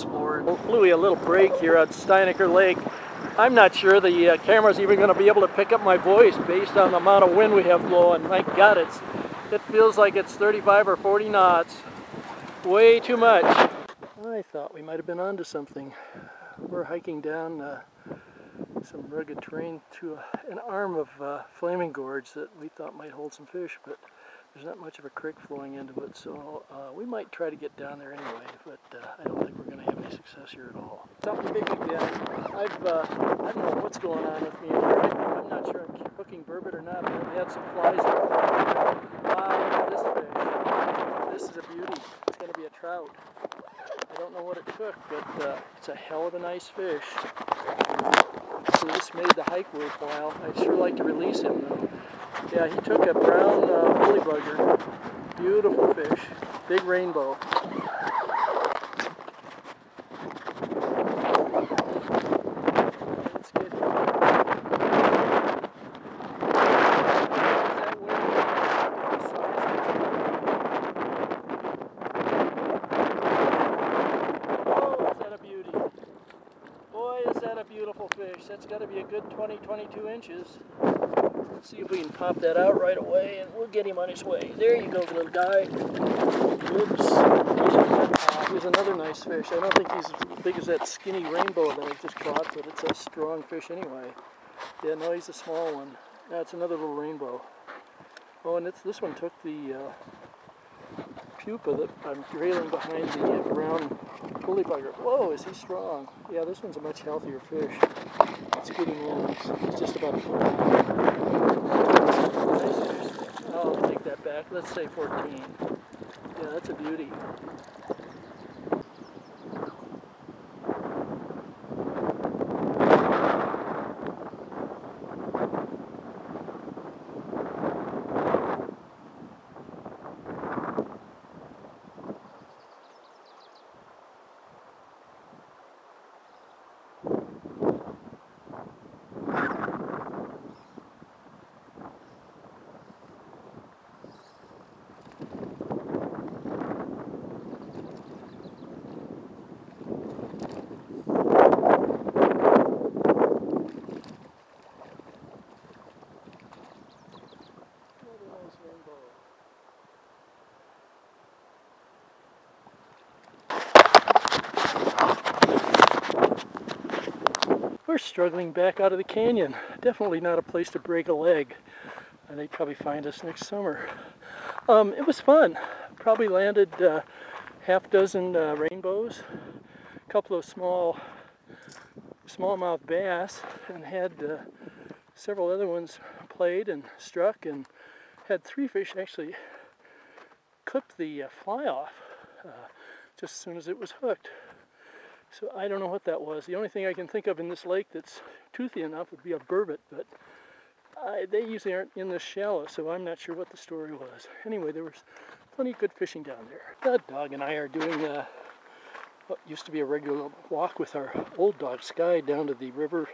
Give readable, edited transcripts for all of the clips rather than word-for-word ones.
explored. Louie, a little break here at Steinecker Lake. I'm not sure the camera's even going to be able to pick up my voice based on the amount of wind we have blowing. My God, it feels like it's 35 or 40 knots. Way too much. I thought we might have been onto something. We're hiking down some rugged terrain to an arm of Flaming Gorge that we thought might hold some fish, but there's not much of a creek flowing into it, so we might try to get down there anyway, but I don't think we're going to have any success here at all. Something big again. I don't know what's going on with me in here. I'm not sure I'm hooking burbot or not, but I've had some flies. Wow, look at this fish. This is a beauty. It's going to be a trout. I don't know what it took, but it's a hell of a nice fish. So this made the hike worthwhile. I'd sure like to release him though. Yeah, he took a brown woolly bugger. Beautiful fish. Big rainbow. Let's get him. Oh, is that a beauty? Boy, is that a beautiful fish. That's got to be a good 20-22 inches. Let's see if we can pop that out right away, and we'll get him on his way. There you go, little guy. Oops. Here's another nice fish. I don't think he's as big as that skinny rainbow that I just caught, but it's a strong fish anyway. Yeah, no, he's a small one. That's another little rainbow. Oh, and this one took the pupa that I'm trailing behind the brown woolly bugger. Whoa, is he strong? Yeah, this one's a much healthier fish. Let's get him in. He's just about a foot long. I'll take that back. Let's say 14. Yeah, that's a beauty. We're struggling back out of the canyon. Definitely not a place to break a leg. And they'd probably find us next summer. It was fun. Probably landed half dozen rainbows, a couple of smallmouth bass, and had several other ones played and struck, and had 3 fish actually clipped the fly off just as soon as it was hooked. So I don't know what that was. The only thing I can think of in this lake that's toothy enough would be a burbot, but they usually aren't in this shallow, so I'm not sure what the story was. Anyway, there was plenty of good fishing down there. The dog and I are doing what used to be a regular walk with our old dog Sky down to the river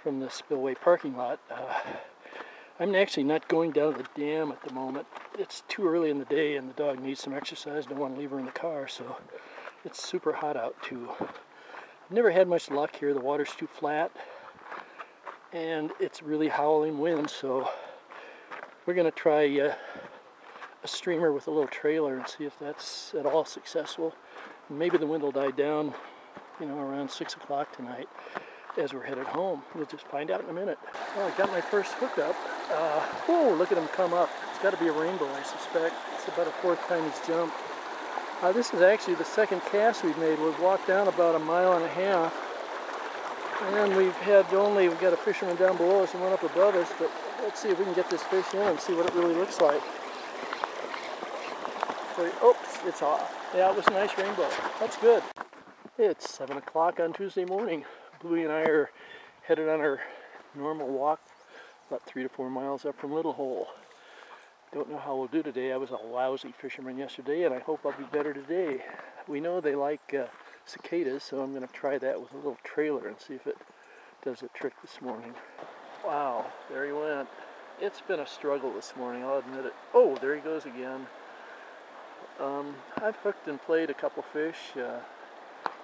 from the spillway parking lot. I'm actually not going down to the dam at the moment. It's too early in the day and the dog needs some exercise. Don't want to leave her in the car, so it's super hot out too. I've never had much luck here. The water's too flat and it's really howling wind, so we're going to try a streamer with a little trailer and see if that's at all successful. Maybe the wind will die down, you know, around 6 o'clock tonight as we're headed home. We'll just find out in a minute. Well, I got my first hookup. Whoa, look at him come up. It's got to be a rainbow, I suspect. It's about a 4th time he's jumped. This is actually the 2nd cast we've made. We've walked down about 1.5 miles, and we've got a fisherman down below us and one up above us, but let's see if we can get this fish in and see what it really looks like. Oops, it's off. Yeah, it was a nice rainbow. That's good. It's 7 o'clock on Tuesday morning. Bluey and I are headed on our normal walk, about 3 to 4 miles up from Little Hole. Don't know how we'll do today. I was a lousy fisherman yesterday, and I hope I'll be better today. We know they like cicadas, so I'm going to try that with a little trailer and see if it does the trick this morning. Wow, there he went. It's been a struggle this morning, I'll admit it. Oh, there he goes again. I've hooked and played a couple fish.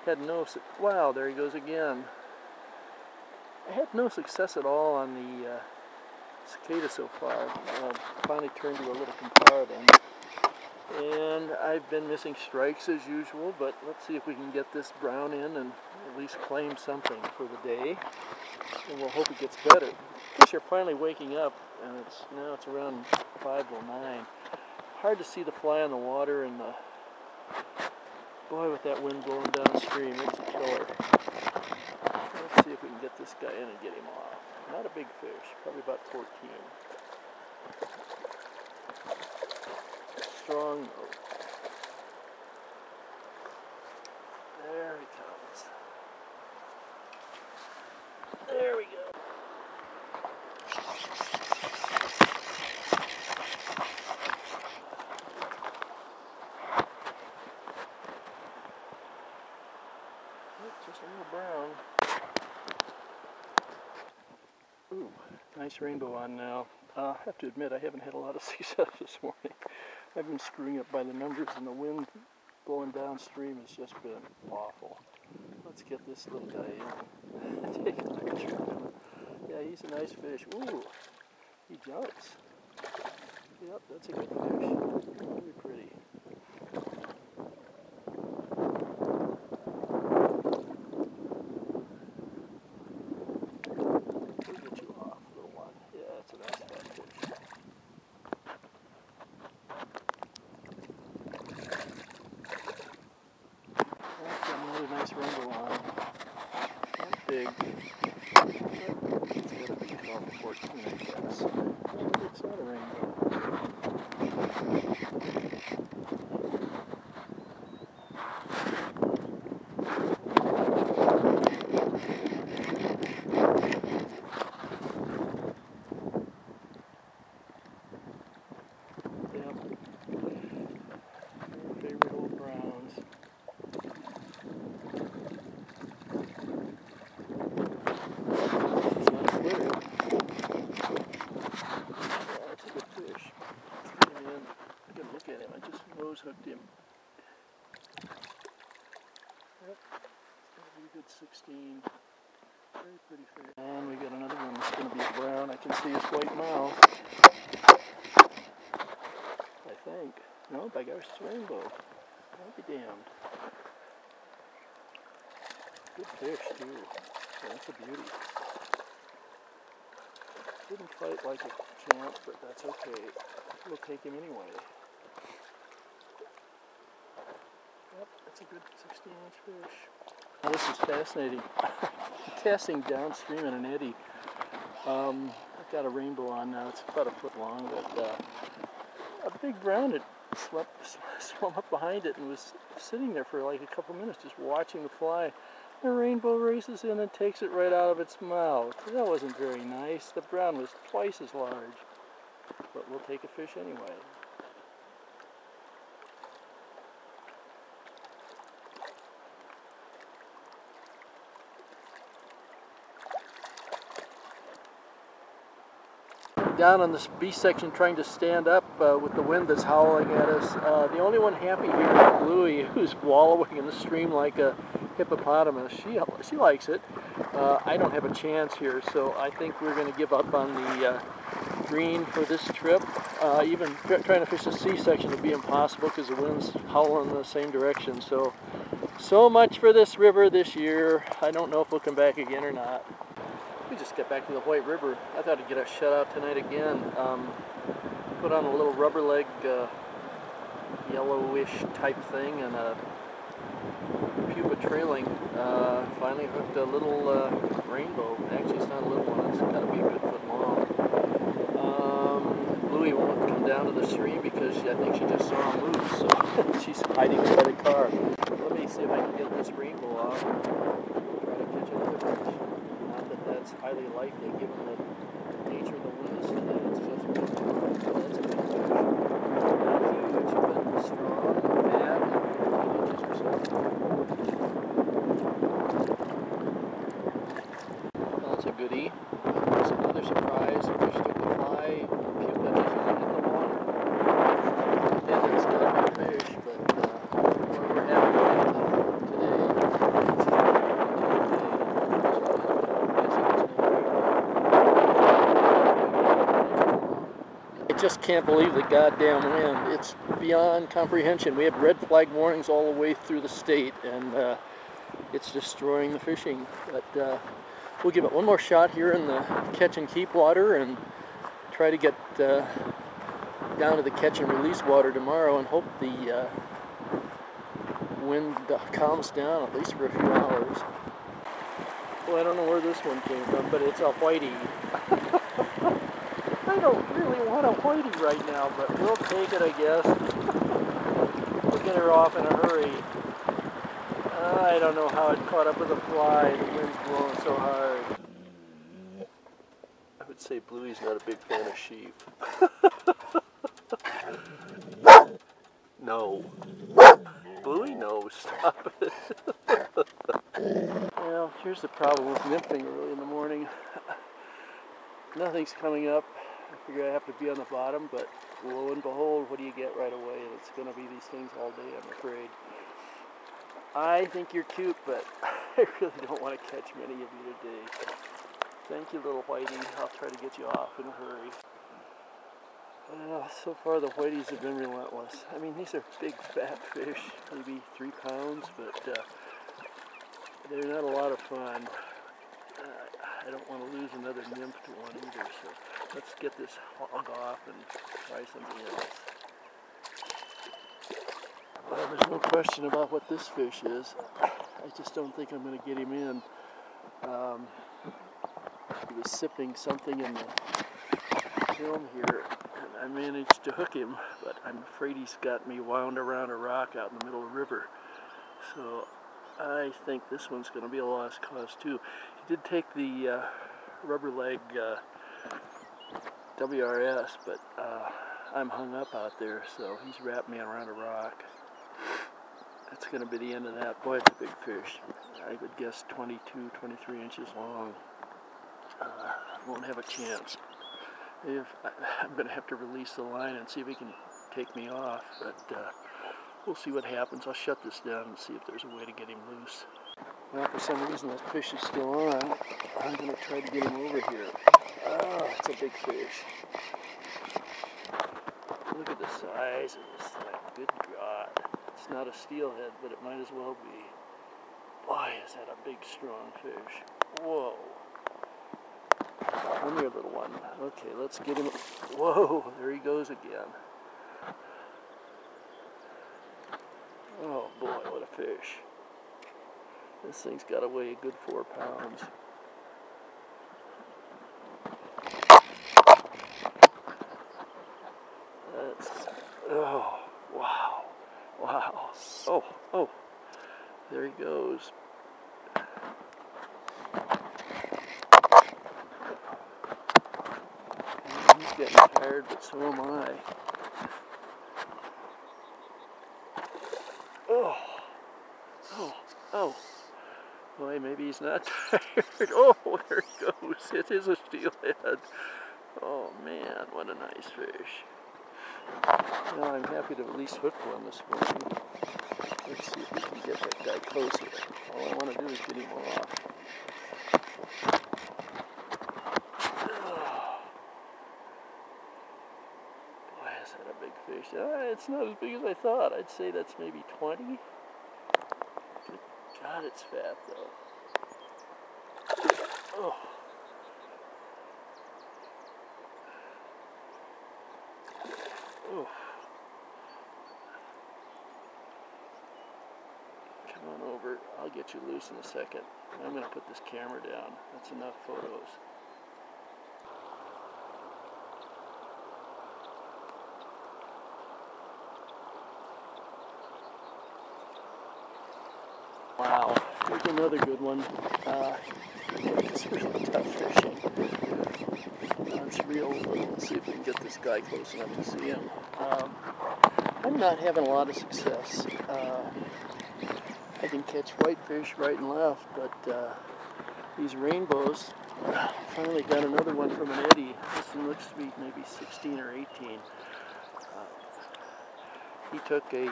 Had no, wow, there he goes again. I had no success at all on the cicada so far. Finally turned to a little compara then. And I've been missing strikes as usual, but let's see if we can get this brown in and at least claim something for the day. And we'll hope it gets better. Fish are finally waking up, and now it's around 5:09. Hard to see the fly on the water, and boy, with that wind blowing downstream, it's a killer. Let's see if we can get this guy in and get him off. Not a big fish, probably about 14. Strong note. There he comes. There we go. Just a little brown. Ooh, nice rainbow on now. I have to admit I haven't had a lot of success this morning. I've been screwing up by the numbers, and the wind blowing downstream has just been awful. Let's get this little guy in. Take a picture of him. Yeah, he's a nice fish. Ooh, he jumps. Yep, that's a good fish. Very pretty. We'll get you off, little one. Yeah, that's a nice fat fish. That's another nice rainbow on. Not big. It's got to be about 14, I guess. It's not a rainbow. Yep. Your favorite old browns. It's not a square. That's a good fish. Let's get him in. I gotta look at him. I just nose hooked him. Yep. It's gonna be a good 16. Very pretty fish. And we got another one that's gonna be a brown. I can see his white mouth. I think. No, by gosh, it's rainbow. I'll be damned. Good fish, too. Yeah, that's a beauty. Didn't fight like a champ, but that's okay. We'll take him anyway. Yep, that's a good 16-inch fish. Now, this is fascinating. Casting downstream in an eddy. I've got a rainbow on now. It's about a foot long, but a big brown had swum up behind it and was sitting there for like a couple minutes just watching the fly. The rainbow races in and takes it right out of its mouth. That wasn't very nice. The brown was twice as large. But we'll take a fish anyway. Down on this beach section trying to stand up with the wind that's howling at us. The only one happy here is Bluey, who's wallowing in the stream like a hippopotamus. She likes it. I don't have a chance here, so I think we're going to give up on the green for this trip. Even trying to fish the sea section would be impossible because the wind's howling in the same direction. So much for this river this year. I don't know if we'll come back again or not. We just got back to the White River. I thought I'd get a shutout tonight again. Put on a little rubber leg, yellowish type thing and a pupa trailing. Finally hooked a little rainbow. Actually, it's not a little one. It's got to be a good foot long. Bluey won't come down to the stream because I think she just saw him move, so she's hiding by the car. Let me see if I can get this rainbow off and try to catch another fish. Not that that's highly likely given the nature of the winds today. It's just been, that's a big fish. Not huge, but strong, fat, and 8 inches or so. Well, that's a goodie. There's another surprise. The fish took the fly. Pupa doesn't hit the water. And it's not a big fish, but we're having fun today. just can't believe the goddamn wind. It's beyond comprehension. We have red flag warnings all the way through the state, and it's destroying the fishing. But we'll give it one more shot here in the catch and keep water and try to get down to the catch and release water tomorrow and hope the wind calms down at least for a few hours. Well, I don't know where this one came from, but it's a whitey. I don't really want a whitey right now, but we'll take it, I guess. We'll get her off in a hurry. I don't know how it caught up with a fly. The wind's blowing so hard. I would say Bluey's not a big fan of sheep. No. Bluey knows. Stop it. Well, here's the problem with nymphing early in the morning. Nothing's coming up. I figure I have to be on the bottom, but lo and behold, what do you get right away? And it's going to be these things all day, I'm afraid. I think you're cute, but I really don't want to catch many of you today. Thank you, little whitey. I'll try to get you off in a hurry. So far the whiteys have been relentless. I mean, these are big fat fish, maybe 3 pounds, but they're not a lot of fun. I don't want to lose another nymph to one either, so let's get this hog off and try something else. Well, there's no question about what this fish is. I just don't think I'm going to get him in. He was sipping something in the film here, and I managed to hook him, but I'm afraid he's got me wound around a rock out in the middle of the river. So I think this one's going to be a lost cause too. He did take the rubber leg WRS, but I'm hung up out there, so he's wrapped me around a rock. That's going to be the end of that. Boy, it's a big fish. I would guess 22, 23 inches long. Won't have a chance. I'm going to have to release the line and see if he can take me off, but we'll see what happens. I'll shut this down and see if there's a way to get him loose. Well, for some reason that fish is still on. I'm going to try to get him over here. Oh, it's a big fish. Look at the size of this thing. Good God. It's not a steelhead, but it might as well be. Boy, is that a big, strong fish. Whoa. Come here, little one. Okay, let's get him. Whoa, there he goes again. Oh boy, what a fish. This thing's got to weigh a good 4 pounds. That's, oh, wow. Wow. Oh, there he goes. He's getting tired, but so am I. Oh. Boy, maybe he's not tired. Oh, there he goes. It is a steelhead. Oh man, what a nice fish. Well, I'm happy to at least hook one this morning. Let's see if we can get that guy closer. All I want to do is get him off. Boy, is that a big fish. It's not as big as I thought. I'd say that's maybe 20. Good God, it's fat though. Oh. Oh. Come on over. I'll get you loose in a second. I'm going to put this camera down. That's enough photos. Wow, here's another good one. It's really tough fishing. It's real. Let's see if we can get this guy close enough to see him. I'm not having a lot of success. I can catch whitefish right and left, but these rainbows, finally got another one from an eddy. This one looks to be maybe 16 or 18. He took a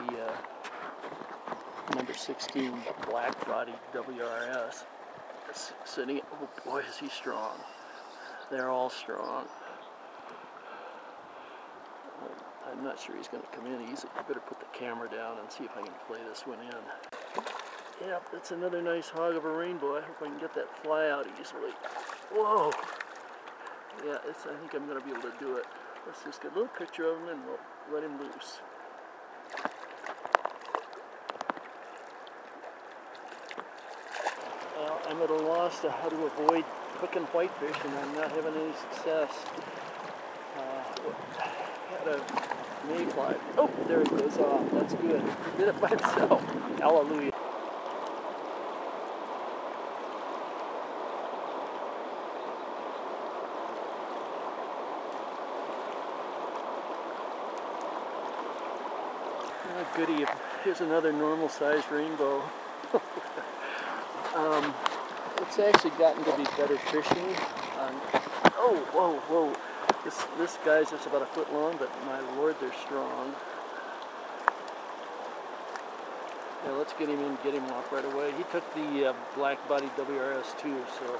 number 16 black-bodied WRS. Sitting, oh boy, is he strong. They're all strong. I'm not sure he's going to come in easy. I better put the camera down and see if I can play this one in. Yep, that's another nice hog of a rainbow. I hope I can get that fly out easily. Whoa! Yeah, I think I'm going to be able to do it. Let's just get a little picture of him and we'll let him loose. Well, I'm at a loss to how to avoid hooking whitefish, and I'm not having any success. Had a mayfly. Oh, there it goes off. That's good. He did it by himself. Hallelujah. Oh, goody. Here's another normal-sized rainbow. It's actually gotten to be better fishing. Oh, whoa, whoa. This guy's just about a foot long, but my lord, they're strong. Yeah, let's get him in, get him off right away. He took the black-bodied WRS too, so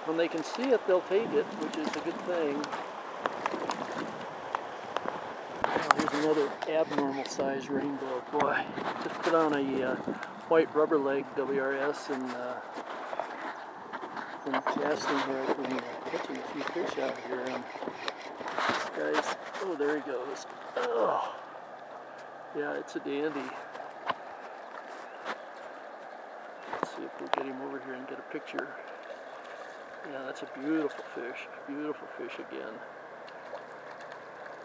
when they can see it, they'll take it, which is a good thing. Oh, here's another abnormal-sized rainbow. Boy, just put on a white rubber leg WRS and casting here. I've been catching a few fish out here, and this guy's, oh, there he goes. Oh, yeah, it's a dandy. Let's see if we'll get him over here and get a picture. Yeah, that's a beautiful fish again.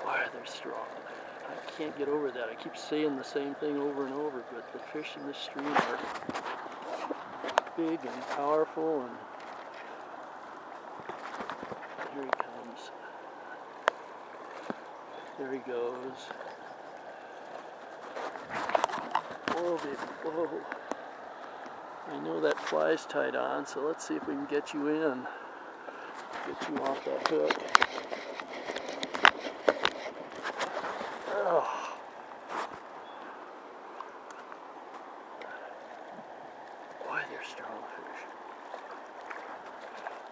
Boy, they're strong. I can't get over that. I keep saying the same thing over and over, but the fish in this stream are big and powerful, and here he comes. There he goes. Whoa, baby, whoa. I know that fly's tied on, so let's see if we can get you in. Get you off that hook. Oh. Boy, they're strong fish.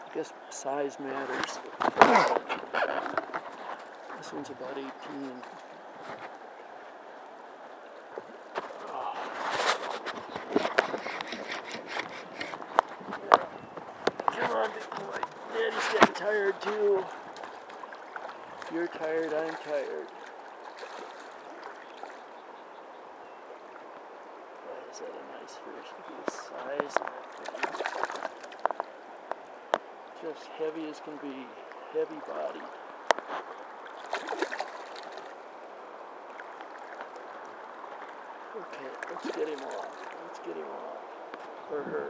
I guess size matters. This one's about 18. Oh. Come on, big boy. Daddy's getting tired too. You're tired, I'm tired. Boy, is that a nice fish? Look at the size of that thing. Just heavy as can be. Heavy body. Okay, let's get him off. Let's get him off. Or her.